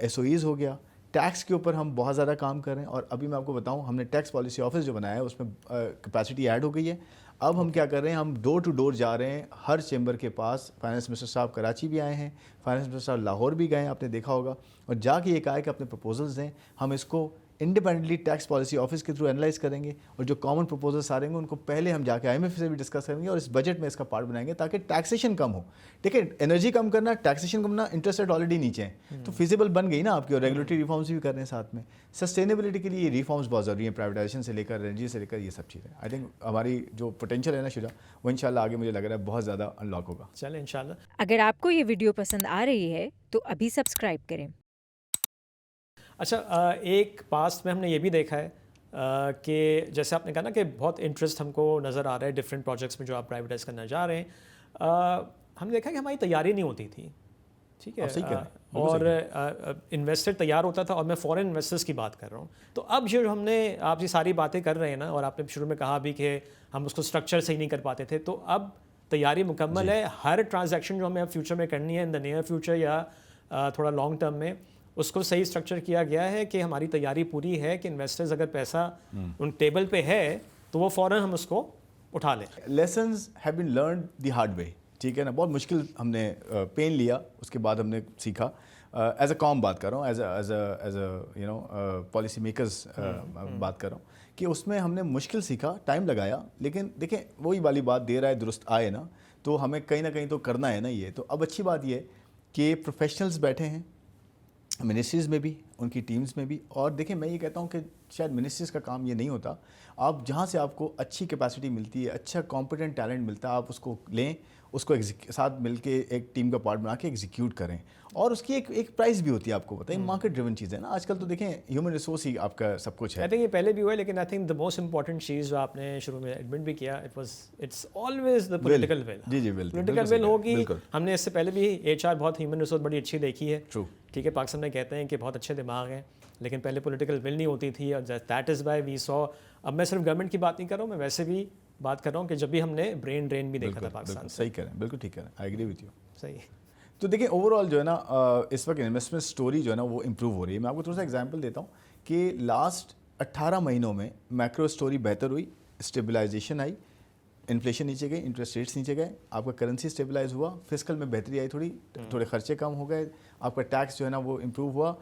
B: SOEs हो गया, टैक्स के ऊपर हम बहुत ज़्यादा काम कर रहे हैं। और अभी मैं आपको बताऊं, हमने टैक्स पॉलिसी ऑफिस जो बनाया है उसमें कैपेसिटी ऐड हो गई है। अब हम क्या कर रहे हैं, हम डोर टू डोर जा रहे हैं हर चेंबर के पास। फाइनेंस मिनिस्टर साहब कराची भी आए हैं, फाइनेंस मिनिस्टर साहब लाहौर भी गए हैं, आपने देखा होगा, और जाके ये कहा है कि अपने प्रपोजल्स दें, हम इसको इंडिपेंडेंटली टैक्स पॉलिसी ऑफिस के थ्रू एनालाइज करेंगे और जो कॉमन प्रपोजल्स आ रहे हैं उनको पहले हम जाके IMF से भी डिस्कस करेंगे और इस बजट में इसका पार्ट बनाएंगे ताकि टैक्सेशन कम हो। ठीक है, एनर्जी कम करना, टैक्सेशन कम करना, इंटरेस्ट रेट ऑलरेडी नीचे हैं तो फिजिबल बन गई ना आपकी, और रेगुलेटरी रिफॉर्म्स भी कर रहे हैं साथ में। सस्टेनेबिलिटी के लिए ये रिफॉर्म्स बहुत ज़रूरी है, प्राइवेटाइजेशन से लेकर एनर्जी से लेकर ये सब चीज़ें। आई थिंक हमारी जो पोटेंशियल है ना शुजा, वो इंशाल्लाह आगे मुझे लग रहा है बहुत ज़्यादा अनलॉक होगा।
A: चलें इंशाल्लाह।
C: अगर आपको ये वीडियो पसंद आ रही है तो अभी सब्सक्राइब करें।
A: अच्छा, एक पास्ट में हमने ये भी देखा है कि जैसे आपने कहा ना कि बहुत इंटरेस्ट हमको नज़र आ रहा है डिफरेंट प्रोजेक्ट्स में जो आप प्राइवेटाइज करना चाह रहे हैं। हमने देखा कि हमारी तैयारी नहीं होती थी। ठीक है, और इन्वेस्टर तैयार होता था, और मैं फॉरेन इन्वेस्टर्स की बात कर रहा हूँ। तो अब जो हमने आप ये सारी बातें कर रहे हैं ना, और आपने शुरू में कहा भी कि हम उसको स्ट्रक्चर सही नहीं कर पाते थे, तो अब तैयारी मुकम्मल है। हर ट्रांजैक्शन जो हमें अब फ्यूचर में करनी है, इन द नियर फ्यूचर या थोड़ा लॉन्ग टर्म में, उसको सही स्ट्रक्चर किया गया है कि हमारी तैयारी पूरी है कि इन्वेस्टर्स अगर पैसा उन टेबल पे है तो वो फ़ौरन हम उसको उठा लें।
B: Lessons have been learned the hard way. ठीक है ना, बहुत मुश्किल हमने पेन लिया, उसके बाद हमने सीखा। एज अ कॉम बात कर रहा हूँ, as a you know policy makers बात कर रहा हूँ कि उसमें हमने मुश्किल सीखा, टाइम लगाया, लेकिन देखें वही वाली बात, देर आए दुरुस्त आए ना, तो हमें कहीं ना कहीं तो करना है ना ये। तो अब अच्छी बात ये कि प्रोफेशनल्स बैठे हैं मिनिस्ट्रीज़ में भी, उनकी टीम्स में भी। और देखिए मैं ये कहता हूँ कि शायद मिनिस्ट्रीज़ का काम ये नहीं होता, आप जहाँ से आपको अच्छी कैपेसिटी मिलती है, अच्छा कॉम्पिटेंट टैलेंट मिलता है, आप उसको लें उसको साथ मिलके एक टीम का पार्ट बना के एग्जीक्यूट करें, और उसकी एक प्राइस भी होती है, आपको पता है मार्केट ड्रिवन चीज़ है ना आजकल। तो देखें ह्यूमन रिसोर्स ही आपका सब कुछ है।
A: आई थिंक ये पहले भी हुआ है, लेकिन I think the most important चीज़ जो आपने शुरू में एडमिट भी किया, it's always the political will.
B: जी जी बिल्कुल,
A: पॉलिटिकल विल होगी। हमने इससे पहले भी HR बहुत ह्यूमन रिसोर्स बड़ी अच्छी देखी है,
B: ट्रू,
A: ठीक है, पाकिस्तान में कहते हैं कि बहुत अच्छे दिमाग हैं, लेकिन पहले पॉलिटिकल विल नहीं होती थी, और that is why we saw. अब मैं सिर्फ गवर्नमेंट की बात नहीं कर रहा हूँ, मैं वैसे भी बात कर रहा हूँ कि जब भी हमने ब्रेन ड्रेन भी देखा था पाकिस्तान से।
B: सही कह रहे हैं, बिल्कुल ठीक कह रहे हैं, आई एग्री विथ यू।
A: सही।
B: तो देखिए ओवरऑल जो है ना इस वक्त इन्वेस्टमेंट स्टोरी जो है ना वो इम्प्रूव हो रही है। मैं आपको थोड़ा सा एग्जांपल देता हूँ कि लास्ट 18 महीनों में मैक्रो स्टोरी बेहतर हुई, स्टेबलाइजेशन आई, इन्फ्लेशन नीचे गई, इंटरेस्ट रेट्स नीचे गए, आपका करेंसी स्टेबलाइज हुआ, फिस्कल में बेहतरी आई, थोड़े खर्चे कम हो गए, आपका टैक्स जो है ना वो इम्प्रूव हुआ,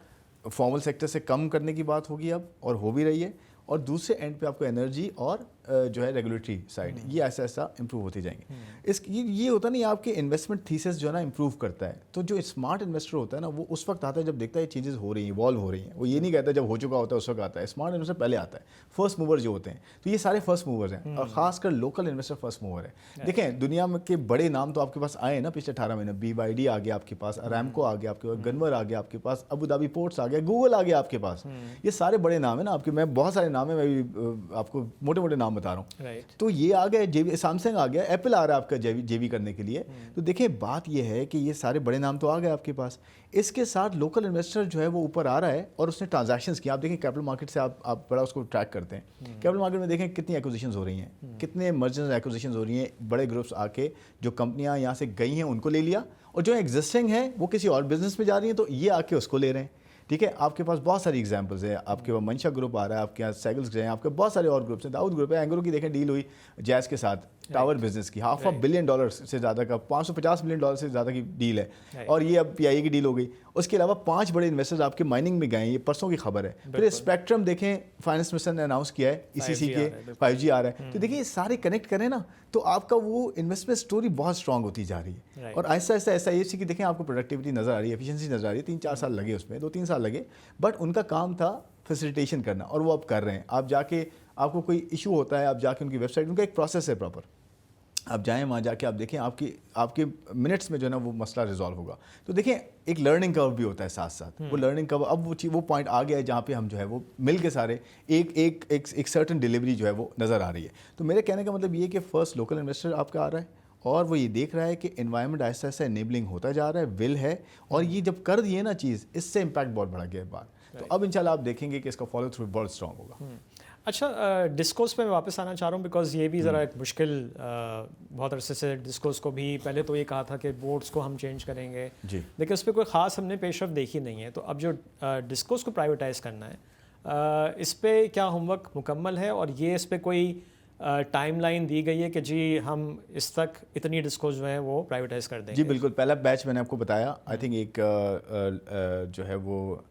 B: फॉर्मल सेक्टर से कम करने की बात होगी अब, और हो भी रही है, और दूसरे एंड पे आपको एनर्जी और जो है रेगुलेटरी साइड, ये ऐसा ऐसा इंप्रूव होते जाएंगे। ये होता नहीं, आपके इन्वेस्टमेंट थीसिस जो है ना इंप्रूव करता है। तो जो स्मार्ट इन्वेस्टर होता है ना वो उस वक्त आता है जब देखता है चीज़ें हो रही हैं, इवॉल्व हो रही हैं। वो ये नहीं कहता जब हो चुका होता है उस वक्त आता है। स्मार्ट इन्वेस्टर पहले आता है, फर्स्ट मूवर जो होते हैं। तो ये सारे फर्स्ट मूवर्स हैं, और खासकर लोकल इन्वेस्टर फर्स्ट मूवर है। देखें दुनिया में के बड़े नाम तो आपके पास आए ना पिछले 18 महीने। BYD आ गया आपके पास, अरामको आ गया आपके पास, गनवर आ गया आपके पास, अबू धाबी पोर्ट्स आ गया, गूगल आ गया आपके पास। ये सारे बड़े नाम है ना आपके। मैं बहुत सारे नाम है, मैं भी आपको मोटे मोटे नाम बता रहा हूँ।
A: राइट।
B: तो ये आ गया, सैमसंग आ गया, एप्पल आ रहा है आपका जेवी करने के लिए। तो देखिए बात ये है कि ये सारे बड़े नाम तो आ गए आपके पास, इसके साथ लोकल इन्वेस्टर जो है वो ऊपर आ रहा है, और उसने ट्रांजैक्शंस किया। आप देखें कैपिटल मार्केट से आप बड़ा उसको ट्रैक करते हैं। कैपिटल मार्केट में देखें कितनी एक्विजिशंस हो रही हैं, कितने मर्जर्स एक्विजिशंस हो रही हैं, बड़े ग्रुप्स आके जो कंपनियां यहाँ से गई हैं उनको ले लिया, और जो एग्जिस्टिंग है वो किसी और बिजनेस में जा रही हैं तो ये आके उसको ले रहे हैं। ठीक है, आपके पास बहुत सारी एग्जांपल्स है, आपके पास मंशा ग्रुप आ रहा है, आपके यहाँ साइकिल्स हैं, आपके बहुत सारे और ग्रुप्स हैं। दाऊद ग्रुप है, एंग्रो की देखें डील हुई जैज़ के साथ, टावर बिजनेस की $500 बिलियन से ज़्यादा का, $550 मिलियन से ज़्यादा की डील है, और ये अब PIA की डील हो गई। उसके अलावा 5 बड़े इन्वेस्टर्स आपके माइनिंग में गए, ये परसों की खबर है। फिर स्पेक्ट्रम देखें, फाइनेंस मिनिस्टर ने अनाउंस किया है ECC के 5G आ रहा है। तो देखिए सारे कनेक्ट करें ना तो आपका वो इन्वेस्टमेंट स्टोरी बहुत स्ट्रांग होती जा रही है। और ऐसा ऐसा SIFC की देखें आपको प्रोडक्टिविटी नज़र आ रही है, एफिशिएंसी नज़र आ रही है। 3-4 साल लगे उसमें, 2-3 साल लगे, बट उनका काम था फैसिलिटेशन करना, और वो अब कर रहे हैं। आप जाके आपको कोई इशू होता है, आप जाके उनकी वेबसाइट, उनका एक प्रोसेस है प्रॉपर, आप जाएं वहाँ जाके आप देखें, आपके मिनट्स में जो है ना वो मसला रिजॉल्व होगा। तो देखें एक लर्निंग कर्व भी होता है साथ साथ। वो लर्निंग कर्व अब वो पॉइंट आ गया है जहाँ पे हम जो है वो मिल के सारे एक सर्टन डिलीवरी जो है वो नज़र आ रही है। तो मेरे कहने का मतलब ये कि फर्स्ट लोकल इन्वेस्टर आपका आ रहा है, और वो ये देख रहा है कि एनवायरनमेंट ऐसा ऐसा इनेबलिंग होता जा रहा है, विल है, और ये जब कर दिए ना चीज़, इससे इम्पैक्ट बहुत बढ़ गया है बात। तो अब इंशाल्लाह आप देखेंगे कि इसका फॉलो थ्रू बहुत स्ट्रॉन्ग होगा।
A: अच्छा, डिस्कोर्स पे मैं वापस आना चाह रहा हूँ, बिकॉज ये भी ज़रा एक मुश्किल, बहुत अरसे से डिस्कोर्स को भी पहले तो ये कहा था कि बोर्ड्स को हम चेंज करेंगे जी, लेकिन उस पर कोई ख़ास हमने पेशरफ देखी नहीं है। तो अब जो डिस्कोर्स को प्राइवेटाइज़ करना है, इस पर क्या होमवर्क मुकम्मल है, और ये इस पर कोई टाइमलाइन दी गई है कि जी हम इस तक इतनी डिस्कोर्स जो है वो प्राइवेटाइज़ कर देंगे?
B: जी बिल्कुल, पहला बैच मैंने आपको बताया, आई थिंक एक जो है वो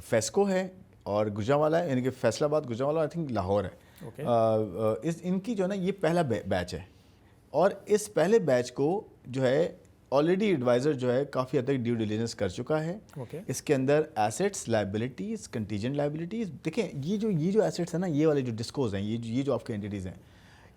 B: फेस्को है और गुजरांवाला है, यानी कि फैसलाबाद गुजरांवाला, आई थिंक लाहौर है। इनकी जो है ना ये पहला बैच है, और इस पहले बैच को जो है ऑलरेडी एडवाइज़र जो है काफ़ी हद तक ड्यू डिलिजेंस कर चुका है। इसके अंदर एसेट्स, लायबिलिटीज़, कंटीजेंट लायबिलिटीज़, देखें ये जो एसेट्स हैं ना, ये वाले जो डिस्कोज हैं, ये जो आपके एंटिटीज़ हैं,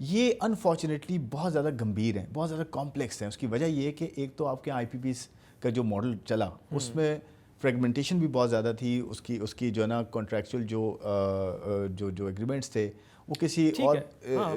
B: ये अनफॉर्चुनेटली बहुत ज़्यादा गंभीर हैं, बहुत ज़्यादा कॉम्प्लेक्स हैं। उसकी वजह ये है कि एक तो आपके IPPs का जो मॉडल चला उसमें फ्रेगमेंटेशन भी बहुत ज़्यादा थी, उसकी जो है ना कॉन्ट्रैक्चुअल जो एग्रीमेंट्स थे वो किसी और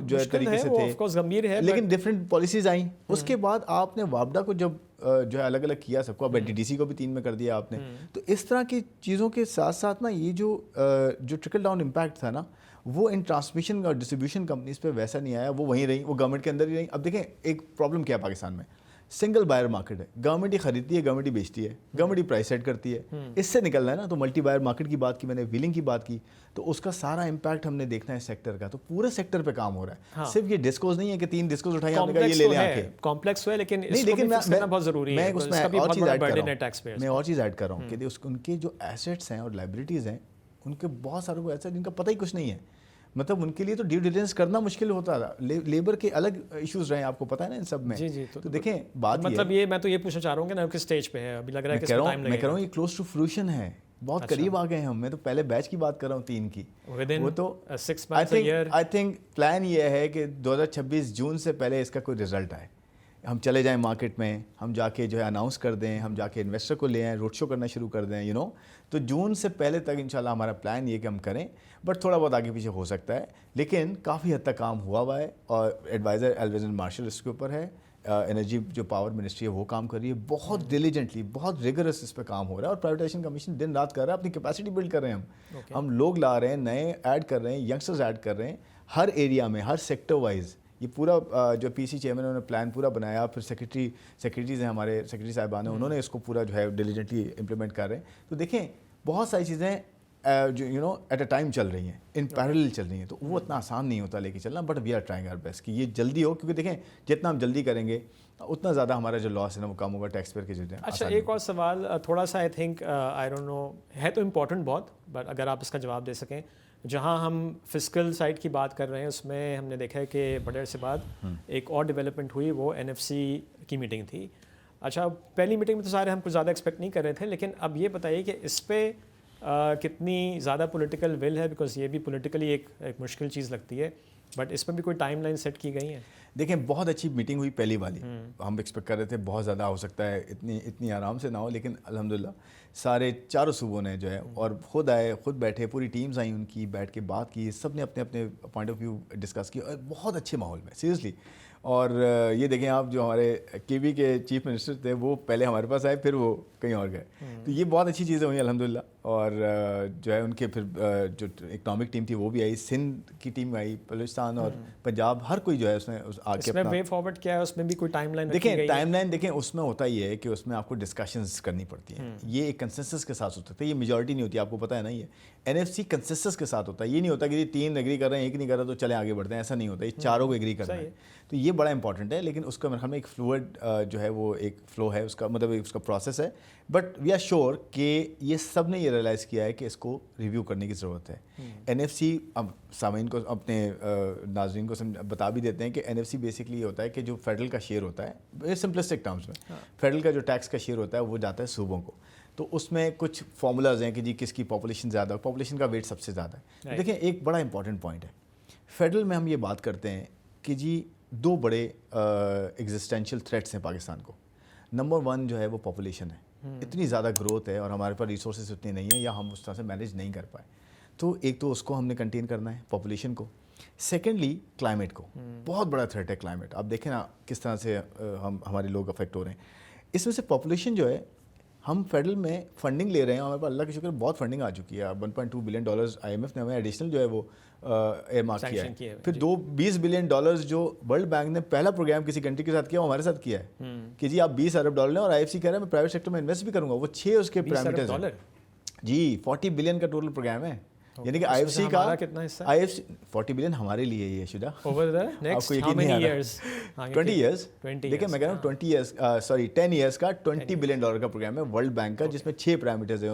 B: जो है तरीके से थे,
A: गंभीर है,
B: लेकिन डिफरेंट पॉलिसीज आई। उसके बाद आपने वापडा को जब जो है अलग अलग किया सबको, अब NTDC को भी 3 में कर दिया आपने। तो इस तरह की चीज़ों के साथ साथ ना ये जो ट्रिकल डाउन इम्पैक्ट था ना, वो इन ट्रांसमिशन और डिस्ट्रीब्यूशन कंपनीज पे वैसा नहीं आया, वो वहीं रही, वो गवर्नमेंट के अंदर ही रही। अब देखें एक प्रॉब्लम क्या है पाकिस्तान में, सिंगल बायर मार्केट है, गवर्नमेंट ही खरीदती है, गवर्नमेंट ही बेचती है, गवर्नमेंट ही प्राइस सेट करती है। इससे निकलना है ना, तो मल्टी बायर मार्केट की बात की मैंने, व्हीलिंग की बात की, तो उसका सारा इम्पैक्ट हमने देखना है सेक्टर का। तो पूरे सेक्टर पे काम हो रहा है। हाँ। सिर्फ ये डिस्कोज नहीं है कि 3 डिस्कोज उठाई आपने कहा ये ले लें आके,
A: कॉम्प्लेक्स है, लेकिन
B: नहीं, लेकिन मैं
A: बहुत जरूरी है।
B: मैं उसमें और चीज़ ऐड कर रहा हूँ कि उनके जो एसेट्स हैं और लाइबिलिटीज़ हैं, उनके बहुत सारे को ऐसा जिनका पता ही कुछ नहीं है, मतलब उनके लिए तो ड्यू डिलिजेंस करना मुश्किल होता था। लेबर के अलग इश्यूज रहे, आपको पता है ना इन सब में।
A: जी,
B: तो देखें बात
A: मतलब ये मैं तो ये पूछना चाह रहा हूँ कि ना किस स्टेज पे है अभी, लग रहा है कि टाइम लगेगा।
B: मैं कह रहा हूँ ये क्लोज टू फ्रूशन है, बहुत करीब आ गए हम। मैं तो पहले बैच की बात कर रहा हूँ 3 की, वो तो
A: 6 months
B: आई थिंक प्लान ये है कि 2026 जून से पहले इसका कोई रिजल्ट आए। हम चले जाएं मार्केट में, हम जाके जो है अनाउंस कर दें, हम जाके इन्वेस्टर को ले आएँ, रोड शो करना शुरू कर दें, तो जून से पहले तक इंशाल्लाह हमारा प्लान ये कि हम करें, बट थोड़ा बहुत आगे पीछे हो सकता है, लेकिन काफ़ी हद तक काम हुआ है और एडवाइज़र एल्वेजन मार्शल इसके ऊपर है, एनर्जी जो पावर मिनिस्ट्री है वो काम कर रही है, बहुत डिलीजेंटली, बहुत रिगरस इस पर काम हो रहा है और प्राइवेटाइजेशन कमीशन दिन रात कर रहा है, अपनी कैपेसिटी बिल्ड कर रहे हैं हम लोग ला रहे हैं, नए ऐड कर रहे हैं, यंगस्टर्स ऐड कर रहे हैं हर एरिया में, हर सेक्टर वाइज। ये पूरा जो पीसी चेयरमैन उन्होंने प्लान पूरा बनाया, फिर सेक्रेटरीज हैं हमारे, सेक्रेटरी साहिबान हैं, उन्होंने इसको पूरा जो है डिलीजेंटली इंप्लीमेंट कर रहे हैं। तो देखें बहुत सारी चीज़ें जो एट अ टाइम चल रही हैं, इन पैरेलल चल रही हैं, तो वो इतना आसान नहीं होता लेके चलना, but we are trying our best कि ये जल्दी हो, क्योंकि देखें जितना हम जल्दी करेंगे उतना ज़्यादा हमारा जो लॉस है ना वो कम होगा, टैक्स पेयर के जो है।
A: अच्छा, एक और सवाल थोड़ा सा I think I don't know है तो इम्पोर्टेंट बहुत, बट अगर आप इसका जवाब दे सकें, जहां हम फिस्कल साइड की बात कर रहे हैं उसमें हमने देखा है कि बड़े अरसे बाद एक और डेवलपमेंट हुई, वो एनएफसी की मीटिंग थी। अच्छा, पहली मीटिंग में तो सारे हम कुछ ज़्यादा एक्सपेक्ट नहीं कर रहे थे, लेकिन अब ये बताइए कि इस पर कितनी ज़्यादा पॉलिटिकल विल है, बिकॉज ये भी पॉलिटिकली एक मुश्किल चीज़ लगती है, बट इस पर भी कोई टाइमलाइन सेट की गई है?
B: देखें बहुत अच्छी मीटिंग हुई पहली वाली, हम एक्सपेक्ट कर रहे थे बहुत ज़्यादा हो सकता है, इतनी आराम से ना हो, लेकिन अल्हम्दुलिल्लाह सारे चारों सूबों ने जो है और खुद आए, खुद बैठे, पूरी टीम्स आई उनकी, बैठ के बात की, सब ने अपने अपने पॉइंट ऑफ व्यू डिस्कस किया और बहुत अच्छे माहौल में सीरियसली। और ये देखें आप, जो हमारे केवी के चीफ मिनिस्टर थे वो पहले हमारे पास आए, फिर वो कहीं और गए, तो ये बहुत अच्छी चीज़ें हुई अल्हम्दुलिल्लाह। और जो है उनके फिर जो इकनॉमिक टीम थी वो भी आई, सिंध की टीम आई, बलूचिस्तान और पंजाब, हर कोई जो है उसने आके
A: अपना वे फॉरवर्ड किया है, उसमें भी कोई टाइमलाइन
B: देखें, टाइमलाइन देखें उसमें होता ही है कि उसमें आपको डिस्कशंस करनी पड़ती हैं, ये एक कंसेंसस के साथ होता है, ये मेजॉरिटी नहीं होती, आपको पता है ना, ये एनएफसी कंसेंसस के साथ होता है, ये नहीं होता कि 3 एग्री कर रहे हैं, एक नहीं कर रहा तो चले आगे बढ़ते हैं, ऐसा नहीं होता, ये चारों को एग्री करना है, तो ये बड़ा इंपॉर्टेंट है। लेकिन उसका मेरे ख्याल में एक फ्लूइड जो है वो एक फ्लो है उसका, मतलब उसका प्रोसेस है, बट वी आर श्योर कि ये सब ने ये रियलाइज़ किया है कि इसको रिव्यू करने की ज़रूरत है। एनएफसी, अब सामीन को, अपने नाज़रीन को बता भी देते हैं कि एनएफसी बेसिकली ये होता है कि जो फेडरल का शेयर होता है, सिंपलिस्टिक टर्म्स में, फेडरल का जो टैक्स का शेयर होता है वो जाता है सूबों को, तो उसमें कुछ फार्मूलाज हैं कि जी किसकी पॉपुलेशन ज़्यादा, पॉपुलेशन का वेट सबसे ज़्यादा है। देखिए एक बड़ा इंपॉर्टेंट पॉइंट है, फेडरल में हम ये बात करते हैं कि जी 2 बड़े एग्जिस्टेंशियल थ्रेट्स हैं पाकिस्तान को। नंबर 1 जो है वो पॉपुलेशन है, इतनी ज़्यादा ग्रोथ है और हमारे पास रिसोर्सेज उतने नहीं है या हम उस तरह से मैनेज नहीं कर पाए, तो एक तो उसको हमने कंटेन करना है, पॉपुलेशन को। सेकेंडली क्लाइमेट को, बहुत बड़ा थ्रेट है क्लाइमेट, आप देखें ना किस तरह से हमारे लोग अफेक्ट हो रहे हैं। इसमें से पॉपुलेशन जो है, हम फेडरल में फंडिंग ले रहे हैं, हमारे पास अल्लाह के शुक्र बहुत फंडिंग आ चुकी है, 1.2 बिलियन डॉलर्स IMF ने हमें एडिशनल जो है वो एयरमार्क किया है। फिर 20 बिलियन डॉलर्स जो वर्ल्ड बैंक ने पहला प्रोग्राम किसी कंट्री के साथ किया, वो हमारे साथ किया है कि जी आप 20 अरब डॉलर लें, और IFC कह रहा है मैं प्राइवेट सेक्टर में इन्वेस्ट भी करूंगा, वो 6 उसके पैरामीटर्स हैं जी, 40 बिलियन का टोटल प्रोग्राम है, यानी कि IFC का
A: कितना हिस्सा,
B: IFC 40 प्रोग्राम है हमारे लिए, ये Shuja
A: over the next how many years,
B: 20 years, देखिए मैं कह रहा हूँ 20 इयर्स, सॉरी 10 इयर्स का $20 बिलियन का प्रोग्राम है वर्ल्ड बैंक का, जिसमें 6 पैरामीटर्स हैं,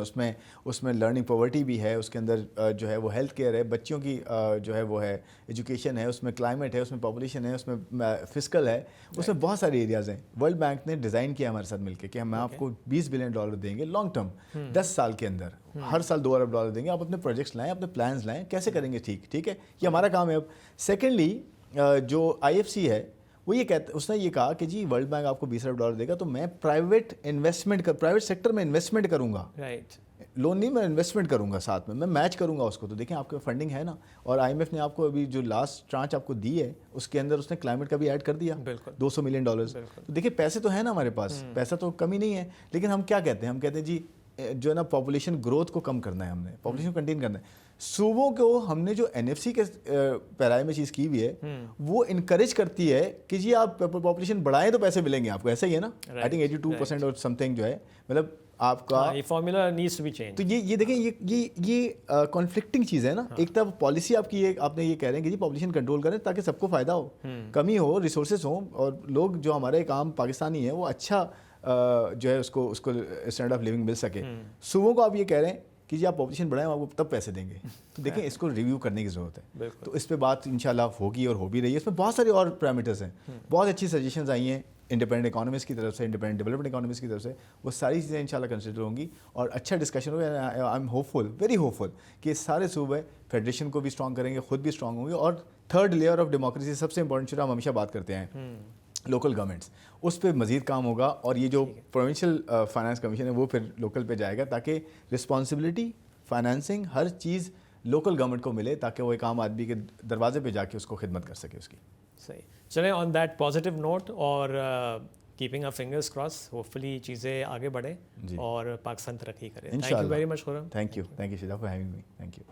B: उसमें लर्निंग पॉवर्टी भी है, उसके अंदर जो है वो हेल्थ केयर है, बच्चों की जो है वो है एजुकेशन है, उसमें क्लाइमेट है, उसमें पॉपुलेशन है, उसमें फिस्कल है, उसमें बहुत सारे एरियाज़ हैं। वर्ल्ड बैंक ने डिज़ाइन किया हमारे साथ मिलकर कि हम आपको $20 बिलियन देंगे लॉन्ग टर्म, 10 साल के अंदर, हर साल $2 अरब देंगे, आप अपने प्रोजेक्ट्स लाएं, अपने प्लान्स लाएं, कैसे करेंगे, ठीक है, ये हमारा काम है। अब सेकेंडली जो IFC है वो ये कहते, उसने ये कहा कि जी वर्ल्ड बैंक आपको $20 अरब देगा, तो मैं प्राइवेट सेक्टर में इन्वेस्टमेंट करूंगा, राइट, लोन नहीं, मैं इन्वेस्टमेंट करूंगा, साथ में मैं मैच करूंगा उसको। तो देखें आपके फंडिंग है ना, और IMF ने आपको अभी जो लास्ट ट्रांच आपको दी है उसके अंदर उसने क्लाइमेट का भी ऐड कर दिया, $200 मिलियन। तो देखिए पैसे तो है ना हमारे पास, पैसा तो कमी नहीं है, लेकिन हम क्या कहते हैं, हम कहते हैं जी जो है ना पॉपुलेशन ग्रोथ को कम करना है, हमने पॉपुलेशन को कंटेन करना है। सूबों को हमने जो NFC के पैराए में चीज़ की हुई है वो इनकरेज करती है कि जी आप पॉपुलेशन बढ़ाएं तो पैसे मिलेंगे आपको, ऐसा ही है ना, आई थिंक 82% और समथिंग जो है, मतलब आपका
A: ये formula needs to be change.
B: तो ये देखें, ये कॉन्फ्लिक्टिंग चीज़ है ना, एक तरफ पॉलिसी आपकी आपने ये कह रहे हैं कि जी पॉपुलेशन कंट्रोल करें ताकि सबको फ़ायदा हो, कमी हो, रिसोर्सेज हो, और लोग जो हमारे एक आम पाकिस्तानी है वो अच्छा जो है उसको स्टैंडर्ड ऑफ लिविंग मिल सके। सूबों को आप ये कह रहे हैं कि जी आप पॉपुलेशन बढ़ाएं, आपको तब पैसे देंगे, तो देखें इसको रिव्यू करने की ज़रूरत है, तो इस पर बात इंशाल्लाह होगी और हो भी रही है। इसमें बहुत सारे और पैरामीटर्स हैं, बहुत अच्छी सजेशंस आई हैं इंडिपेंडेंट इकोनॉमिस्ट की तरफ से, इंडिपेंडेंट डेवलपमेंट इकोनॉमिस्ट की तरफ से, वो सारी चीज़ें इंशाल्लाह कंसिडर होंगी और अच्छा डिस्कशन होगा। I am hopeful, very hopeful कि सारे सूबे फेडरेशन को भी स्ट्रॉन्ग करेंगे, खुद भी स्ट्रॉन्ग होंगे, और थर्ड लेयर ऑफ डेमोक्रेसी सबसे इंपॉर्टेंट, हम हमेशा बात करते हैं लोकल गवर्नमेंट्स, उस पर मज़ीद काम होगा। और ये जो प्रोविंशियल फाइनेंस कमीशन है वो फिर लोकल पे जाएगा, ताकि रिस्पॉन्सिबिलिटी, फाइनेंसिंग, हर चीज़ लोकल गवर्नमेंट को मिले, ताकि वो एक आम आदमी के दरवाजे पे जाके उसको खिदमत कर सके उसकी।
A: सही, चलें ऑन दैट पॉजिटिव नोट और keeping a fingers cross, hopefully चीज़ें आगे बढ़े और पाकिस्तान तरक्की करे। Thank you very much Khurram.
B: Thank you शिजा for having me. Thank you.